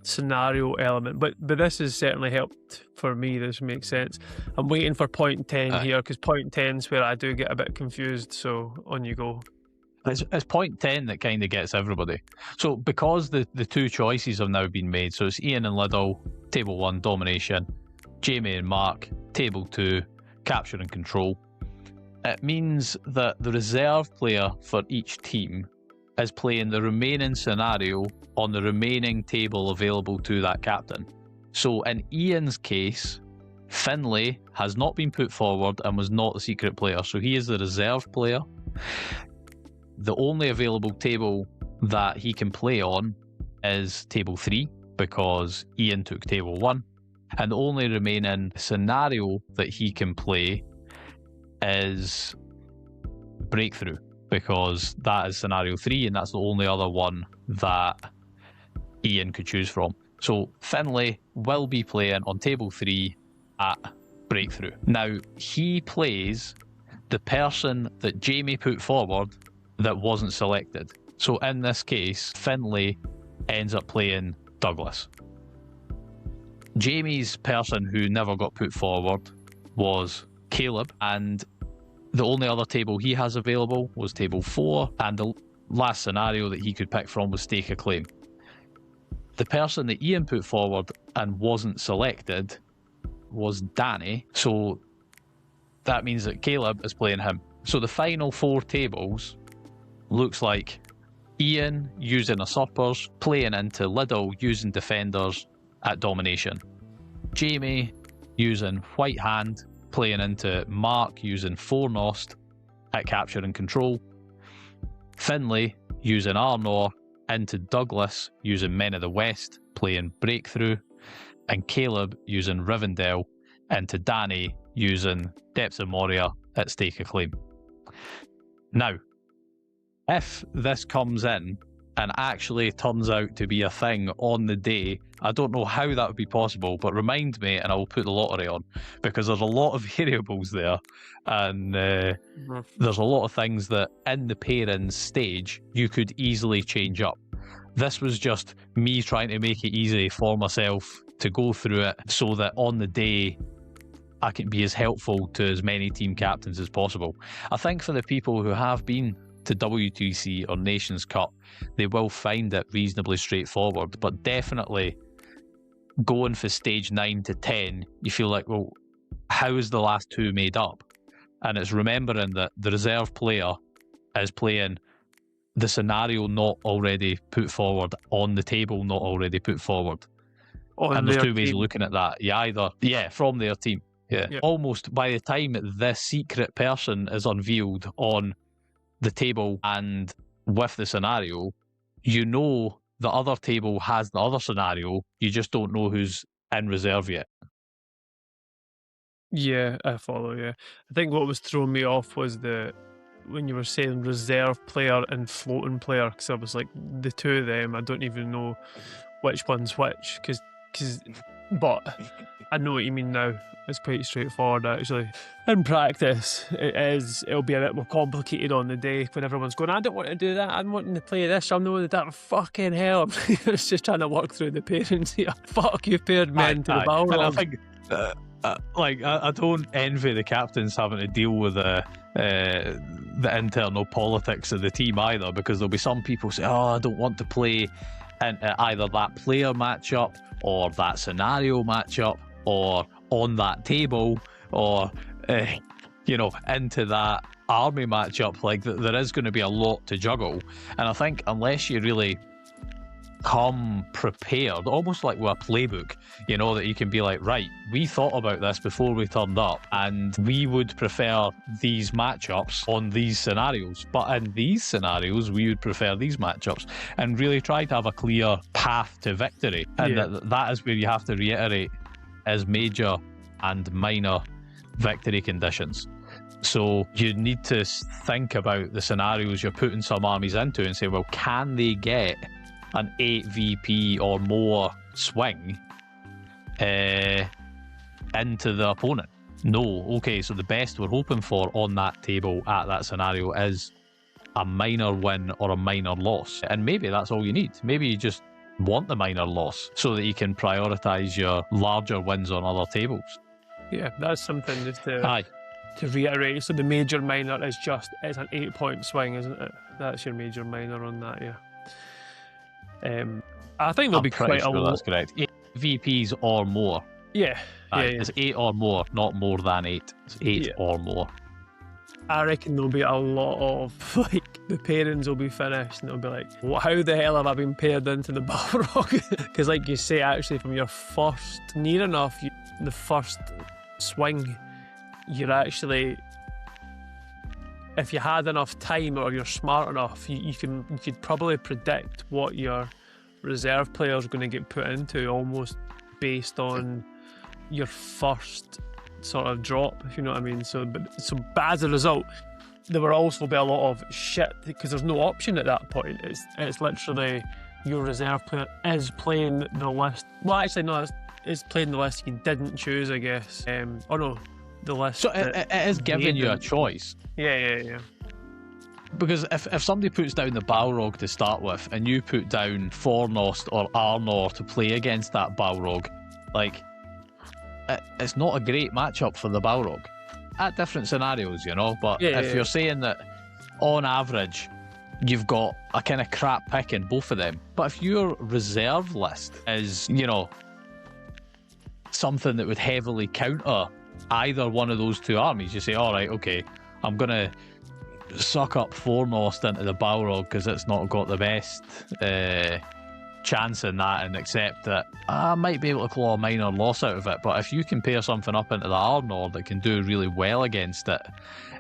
scenario element. But this has certainly helped for me. This makes sense. I'm waiting for point 10 here, because point 10 is where I do get a bit confused. So on you go. It's point 10 that kind of gets everybody. So because the 2 choices have now been made, so it's Ian and Liddell, table 1, domination, Jamie and Mark, table 2, capture and control. It means that the reserve player for each team is playing the remaining scenario on the remaining table available to that captain. So in Ian's case, Finlay has not been put forward and was not the secret player, so he is the reserve player. The only available table that he can play on is table 3, because Ian took table 1. And the only remaining scenario that he can play is breakthrough, because that is scenario 3, and that's the only other one that Ian could choose from. So Finlay will be playing on table 3 at breakthrough. Now, he plays the person that Jamie put forward that wasn't selected. So in this case, Finlay ends up playing Douglas. Jamie's person who never got put forward was Caleb, and the only other table he has available was table 4, and the last scenario that he could pick from was stake a claim. The person that Ian put forward and wasn't selected was Danny, so that means that Caleb is playing him. So the final 4 tables looks like Ian using usurpers, playing into Liddell using defenders at domination, Jamie using White Hand, playing into Mark using Foremost at capture and control, Finlay using Arnor into Douglas using Men of the West, playing Breakthrough, and Caleb using Rivendell into Danny using Depths of Moria at Stake of Claim. Now, if this comes in and actually turns out to be a thing on the day, I don't know how that would be possible, but remind me and I will put the lottery on, because there's a lot of variables there, and there's a lot of things that in the pairings stage you could easily change up. This was just me trying to make it easy for myself to go through it so that on the day I can be as helpful to as many team captains as possible. I think for the people who have been to WTC or Nations Cup, they will find it reasonably straightforward, but definitely going for stage 9 to 10, you feel like, well, how is the last two made up? And it's remembering that the reserve player is playing the scenario not already put forward, on the table not already put forward. And there's two ways of looking at that. You either, from their team. Yeah. Almost by the time this secret person is unveiled on the table and with the scenario, you know the other table has the other scenario, you just don't know who's in reserve yet. Yeah, I follow you. I think what was throwing me off was when you were saying reserve player and floating player, because I was like, the two of them, I don't even know which one's which, but I know what you mean now. It's quite straightforward, actually. In practice, it'll be a bit more complicated on the day when everyone's going, I don't want to do that, I'm wanting to play this, I'm the one that fucking hell. It's just trying to work through the pairings here. Fuck, you paired men to the Balrog. And I think, I don't envy the captains having to deal with the internal politics of the team either, because there'll be some people say, I don't want to play in either that player matchup or that scenario matchup or on that table or into that army matchup. Like, there is going to be a lot to juggle, and I think unless you really come prepared, almost like with a playbook, that you can be like, right, we thought about this before we turned up and we would prefer these matchups on these scenarios, but in these scenarios we would prefer these matchups, and really try to have a clear path to victory. And that is where you have to reiterate is major and minor victory conditions. So you need to think about the scenarios you're putting some armies into and say, well, can they get an 8 VP or more swing into the opponent? No. Okay, so the best we're hoping for on that table at that scenario is a minor win or a minor loss. And maybe that's all you need. Maybe you just want the minor loss so that you can prioritise your larger wins on other tables. Yeah, that's something just to reiterate. So the major minor is it's an 8-point swing, isn't it? That's your major minor on that, yeah. I think there'll be quite a lot. That's correct. 8 VPs or more. Yeah. It's 8 or more, not more than 8. It's 8 or more. I reckon there'll be a lot of, the pairings will be finished and it'll be like, how the hell have I been paired into the Balrog? Because like you say, actually, from your first, near enough, the first swing, you're actually, if you had enough time or you're smart enough, you could probably predict what your reserve player's going to get put into, almost based on your first sort of drop, if you know what I mean. So as a result, there will also be a lot of shit because there's no option at that point. It's literally your reserve player is playing the list. Well, actually, no, it's playing the list you didn't choose, I guess. The list. So it is giving you a choice. Yeah. Because if somebody puts down the Balrog to start with, and you put down Fornost or Arnor to play against that Balrog, it's not a great matchup for the Balrog at different scenarios, but if you're saying that on average you've got a kind of crap pick in both of them, but if your reserve list is something that would heavily counter either one of those two armies, you say, all right, okay, I'm gonna suck up Fornost into the Balrog because it's not got the best chance in that, and accept that I might be able to claw a minor loss out of it. But if you can pair something up into the Arnor that can do really well against it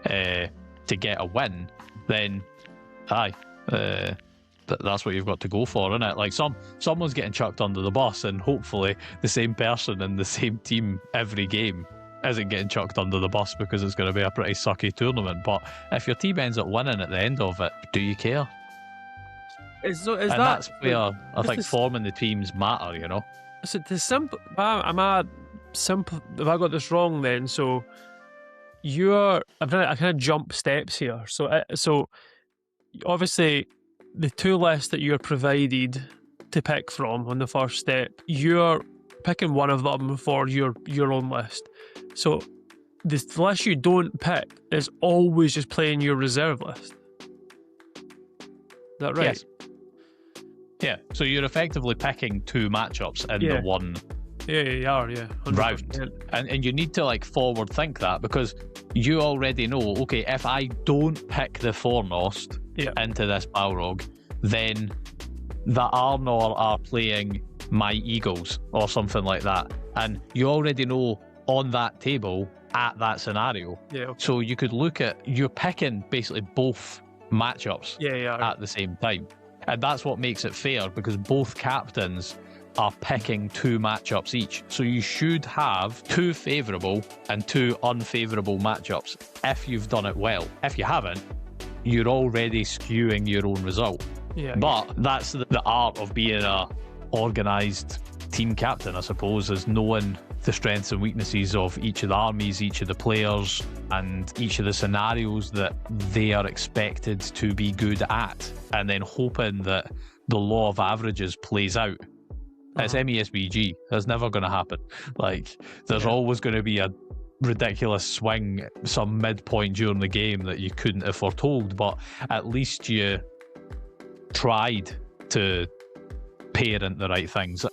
to get a win, then that's what you've got to go for, isn't it? Like someone's getting chucked under the bus, and hopefully the same person in the same team every game isn't getting chucked under the bus because it's going to be a pretty sucky tournament. But if your team ends up winning at the end of it, do you care? That's where I think forming the teams matter, you know? So the simple, am I simple? Have I got this wrong then? So I kind of jump steps here. So obviously the two lists that you're provided to pick from on the first step, you're picking one of them for your own list. So the list you don't pick is always just playing your reserve list. Is that right? Yes. Yeah, so you're effectively picking two matchups in the one you are, 100%. round. And you need to like forward think that, because you already know, okay, if I don't pick the foremost into this Balrog, then the Arnor are playing my Eagles or something like that. And you already know on that table at that scenario. Yeah. Okay. So you could look at, you're picking basically both matchups at the same time. And that's what makes it fair, because both captains are picking two matchups each. So you should have two favourable and two unfavourable matchups if you've done it well. If you haven't, you're already skewing your own result. Yeah. But that's the art of being a organised team captain, I suppose, is knowing the strengths and weaknesses of each of the armies, each of the players, and each of the scenarios that they are expected to be good at, and then hoping that the law of averages plays out. It's MESBG. That's never going to happen. Like, there's always going to be a ridiculous swing, some midpoint during the game that you couldn't have foretold, but at least you tried to parent the right things.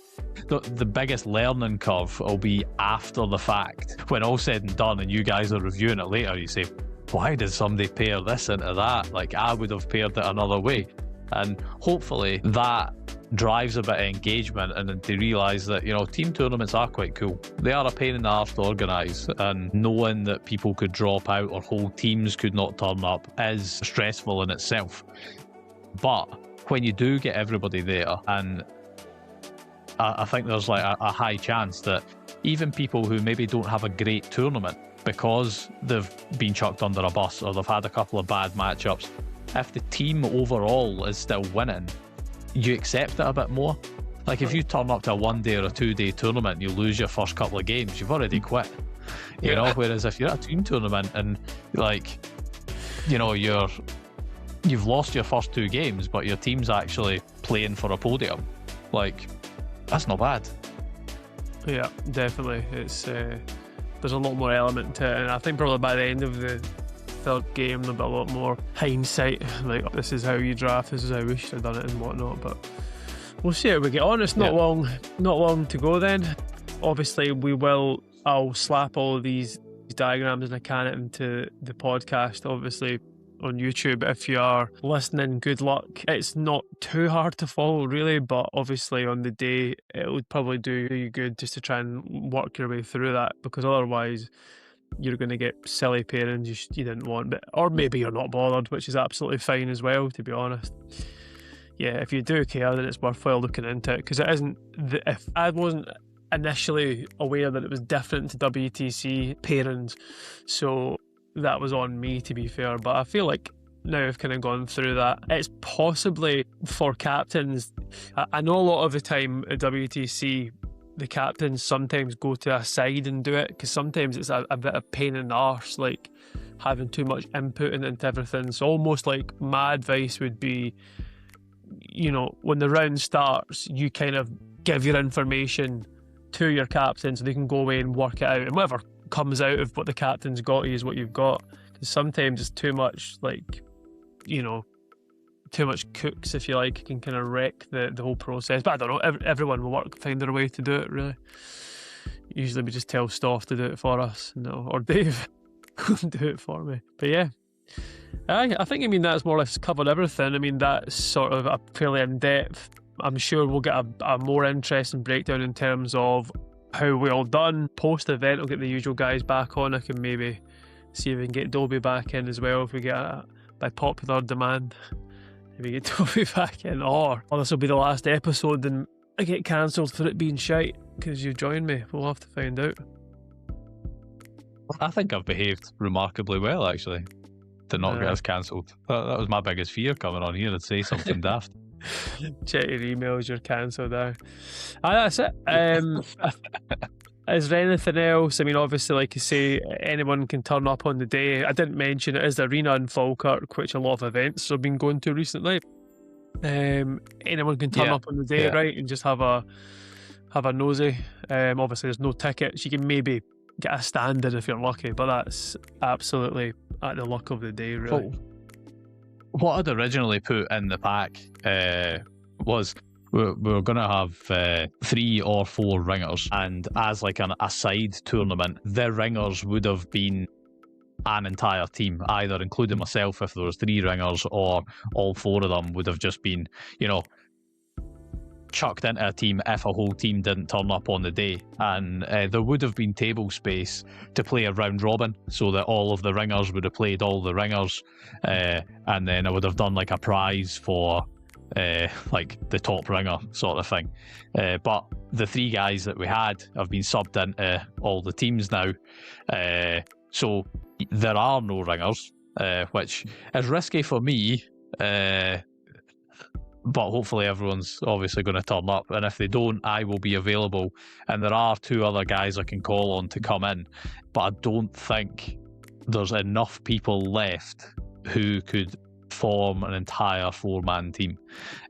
The biggest learning curve will be after the fact, when all said and done, and you guys are reviewing it later. You say, why did somebody pair this into that? Like, I would have paired it another way. And hopefully that drives a bit of engagement, and then to realise that, you know, team tournaments are quite cool. They are a pain in the arse to organise, and knowing that people could drop out or whole teams could not turn up is stressful in itself. But when you do get everybody there, and I think there's like a high chance that even people who maybe don't have a great tournament because they've been chucked under a bus or they've had a couple of bad matchups, if the team overall is still winning, you accept it a bit more. Like, if you turn up to a 1 day or a 2 day tournament and you lose your first couple of games, you've already quit. You know, whereas if you're at a team tournament and, like, you know, you've lost your first 2 games, but your team's actually playing for a podium, like, that's not bad. Yeah, definitely. It's there's a lot more element to it, and I think probably by the end of the third game there'll be a lot more hindsight, like, this is how you draft, this is how we should have done it and whatnot. But we'll see how we get on. It's not long to go then. Obviously I'll slap all of these diagrams and I can it into the podcast, obviously on YouTube. If you are listening, good luck. It's not too hard to follow really, but obviously on the day it would probably do you good just to try and work your way through that, because otherwise you're going to get silly pairings you didn't want, or maybe you're not bothered, which is absolutely fine as well, to be honest. Yeah, if you do care, then it's worthwhile looking into it, because it isn't if I wasn't initially aware that it was different to WTC pairings, so that was on me, to be fair. But I feel like now I've kind of gone through that, it's possibly for captains. I know a lot of the time at WTC the captains sometimes go to a side and do it, because sometimes it's a bit of pain in the arse, like having too much input into everything. So almost like my advice would be, you know, when the round starts, you kind of give your information to your captain so they can go away and work it out, and whatever comes out of what the captain's got is what you've got. Because sometimes it's too much, like, you know, too much cooks, if you like, can kind of wreck the whole process. But I don't know, everyone will find their way to do it, really. Usually we just tell Stoff to do it for us, or Dave do it for me. But yeah, I think, I mean, that's more or less covered everything. I mean, that's sort of a fairly in-depth. I'm sure we'll get a more interesting breakdown in terms of how we all done. Post-event, I'll get the usual guys back on. I can maybe see if we can get Dobbie back in as well if we get by popular demand. maybe get Toby back in, or this will be the last episode and I get cancelled for it being shite because you joined me. We'll have to find out. I think I've behaved remarkably well, actually, to not get us cancelled. That was my biggest fear coming on here. I'd say something daft. Check your emails, you're cancelled there. That's it. Is there anything else? I mean, obviously, like you say, anyone can turn up on the day. I didn't mention it is the arena in Falkirk, which a lot of events have been going to recently. Anyone can turn up on the day, right, and just have a nosy. Obviously, there's no tickets. You can maybe get a stand-in if you're lucky, but that's absolutely at the luck of the day, really. Oh. What I'd originally put in the pack was we were going to have 3 or 4 ringers, and as like a side tournament, the ringers would have been an entire team, either including myself if there was 3 ringers, or all 4 of them would have just been, chucked into a team if a whole team didn't turn up on the day. And there would have been table space to play a round robin, so that all of the ringers would have played all the ringers, and then I would have done like a prize for like the top ringer sort of thing. But the 3 guys that we had have been subbed into all the teams now, so there are no ringers, which is risky for me, but hopefully everyone's obviously going to turn up, and if they don't, I will be available, and there are 2 other guys I can call on to come in, but I don't think there's enough people left who could form an entire 4-man team,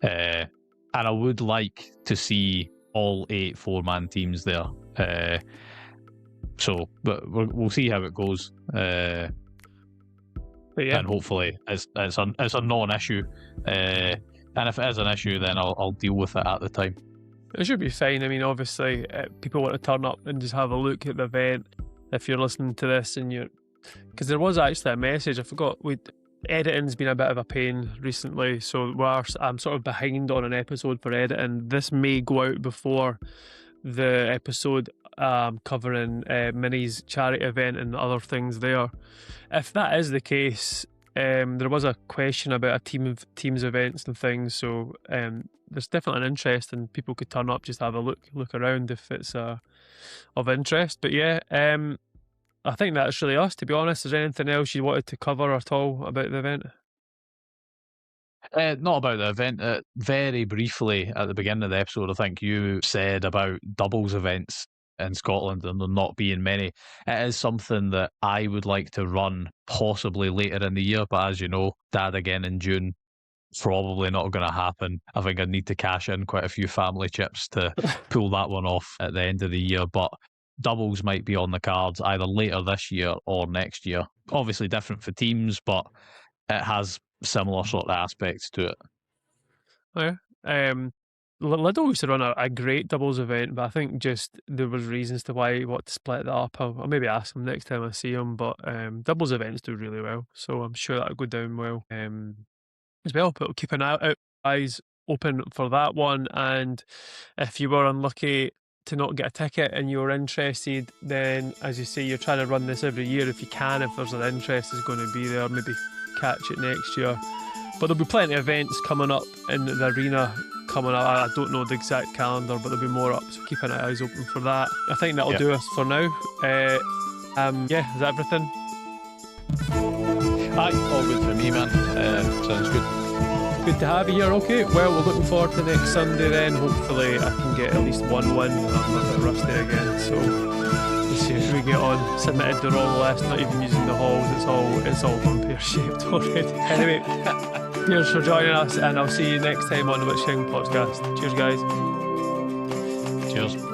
and I would like to see all 8 4-man teams there, but we'll see how it goes, and hopefully it's a non-issue, and if it is an issue, then I'll deal with it at the time. It should be fine. I mean, obviously, people want to turn up and just have a look at the event. If you're listening to this and because there was actually a message, I forgot, editing's been a bit of a pain recently, so I'm sort of behind on an episode for editing. This may go out before the episode covering Minnie's charity event and other things there. If that is the case, there was a question about a teams events and things, so there's definitely an interest, and people could turn up, just have a look around if it's of interest. But I think that's really us, to be honest. Is there anything else you wanted to cover at all about the event? Not about the event. Very briefly at the beginning of the episode, I think you said about doubles events in Scotland and there not being many. It is something that I would like to run possibly later in the year, but as you know, Dad again in June, probably not going to happen. I think I need to cash in quite a few family chips to pull that one off at the end of the year, but doubles might be on the cards either later this year or next year. Obviously different for teams, but it has similar sort of aspects to it. Yeah. Liddell used to run a great doubles event, but I think just there was reasons to why he wanted to split that up. I'll maybe ask him next time I see him, but doubles events do really well, so I'm sure that'll go down well as well. But we'll keep an eyes open for that one, and if you were unlucky to not get a ticket and you're interested, then as you say, you're trying to run this every year if you can. If there's an interest is going to be there, maybe catch it next year. But there'll be plenty of events coming up in the arena coming up. I don't know the exact calendar, but there'll be more up, so keep an eyes open for that. I think that'll do us for now. Is that everything? Aye, all good for me, man. Sounds good. Good to have you here. Okay, well, we're looking forward to next Sunday then. Hopefully I can get at least 1 win. I'm a bit rusty again, so we'll see if we get on. Submitted the wrong list, not even using the halls. It's all vampire shaped already. Anyway, cheers for joining us, and I'll see you next time on the Witch King podcast. Cheers, guys. Cheers.